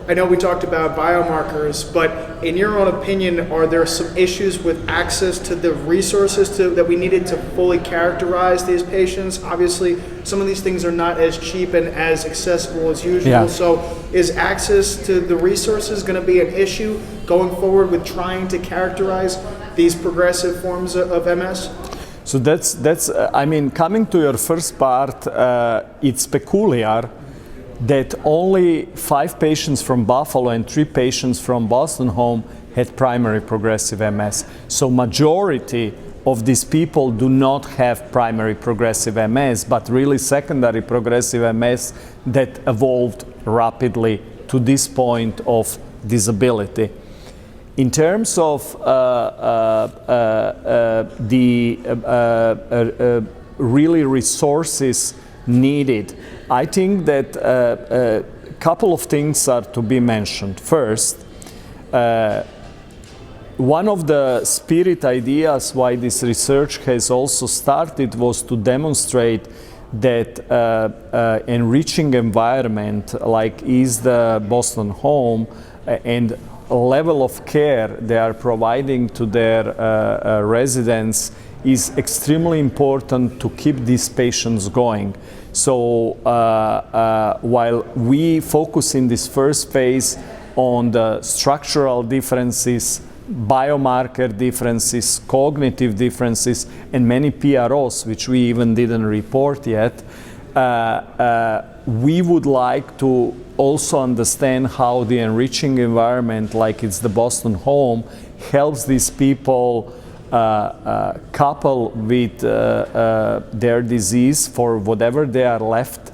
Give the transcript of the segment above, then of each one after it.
I know we talked about biomarkers, but in your own opinion, are there some issues with access to the resources that we needed to fully characterize these patients? Obviously, some of these things are not as cheap and as accessible as usual. Yeah. So is access to the resources going to be an issue going forward with trying to characterize these progressive forms of MS? So that's I mean, coming to your first part, it's peculiar that only 5 patients from Buffalo and 3 patients from Boston home had primary progressive MS. So majority of these people do not have primary progressive MS, but really secondary progressive MS that evolved rapidly to this point of disability. In terms of the really resources needed, I think that a couple of things are to be mentioned. First, one of the spirit ideas why this research has also started was to demonstrate that enriching environment like is the Boston home and level of care they are providing to their residents is extremely important to keep these patients going. So while we focus in this first phase on the structural differences, biomarker differences, cognitive differences, and many PROs, which we even didn't report yet, we would like to also understand how the enriching environment, like it's the Boston home, helps these people couple with their disease for whatever they are left,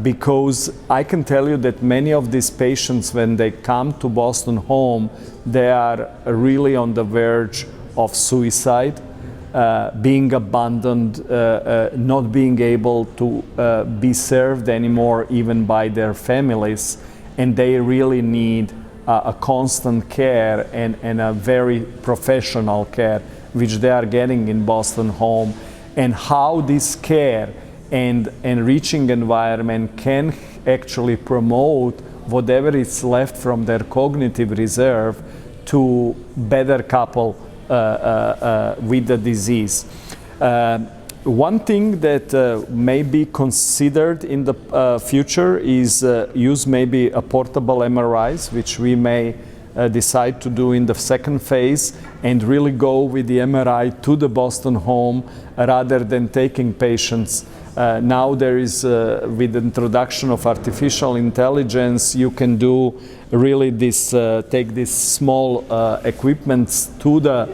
because I can tell you that many of these patients, when they come to Boston home, they are really on the verge of suicide, being abandoned, not being able to be served anymore even by their families, and they really need a constant care and a very professional care, which they are getting in Boston home, and how this care and enriching environment can actually promote whatever is left from their cognitive reserve to better couple with the disease. One thing that may be considered in the future is use maybe a portable MRIs, which we may decide to do in the second phase, and really go with the MRI to the Boston home rather than taking patients. Now there is, with the introduction of artificial intelligence, you can do really this, take this small equipments to the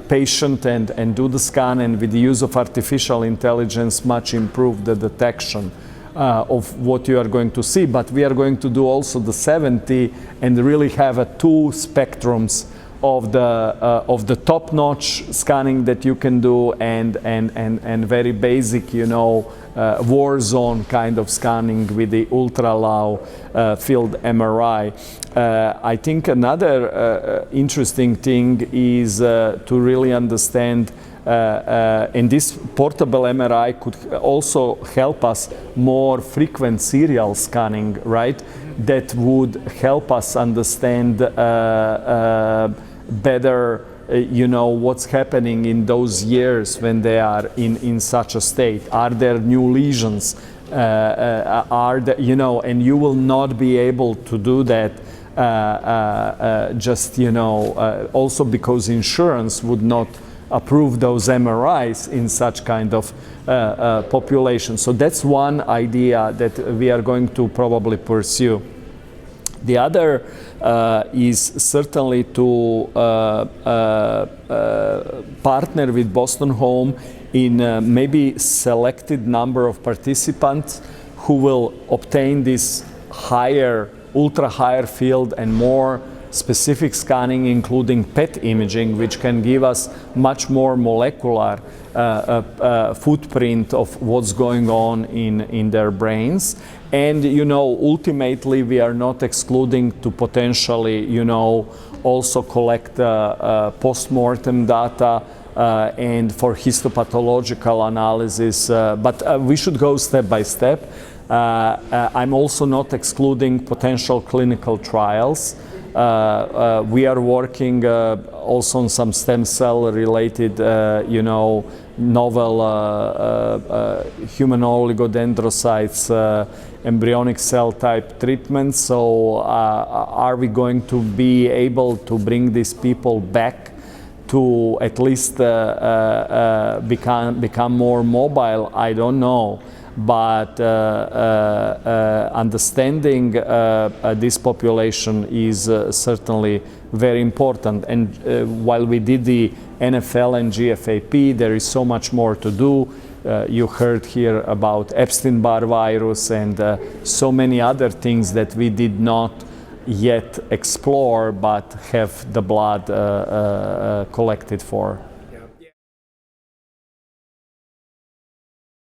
patient and do the scan, and with the use of artificial intelligence much improve the detection of what you are going to see. But we are going to do also the 70 and really have 2 spectrums of the top-notch scanning that you can do and very basic, you know, war zone kind of scanning with the ultra low field MRI. I think another interesting thing is to really understand, and this portable MRI could also help us more frequent serial scanning, right? That would help us understand better, you know, what's happening in those years when they are in such a state. Are there new lesions? Are there, you know, and you will not be able to do that just, you know, also because insurance would not approve those MRIs in such kind of population. So that's one idea that we are going to probably pursue. The other is certainly to partner with Boston Home in maybe selected number of participants who will obtain this higher, ultra higher field and more specific scanning, including PET imaging, which can give us much more molecular footprint of what's going on in their brains. And, you know, ultimately we are not excluding to potentially, you know, also collect post-mortem data and for histopathological analysis, but we should go step by step. I'm also not excluding potential clinical trials. We are working also on some stem cell related, novel human oligodendrocytes, embryonic cell type treatments. So are we going to be able to bring these people back to at least become more mobile? I don't know. But understanding this population is certainly very important. And while we did the NFL and GFAP, there is so much more to do. You heard here about Epstein-Barr virus and so many other things that we did not yet explore, but have the blood collected for.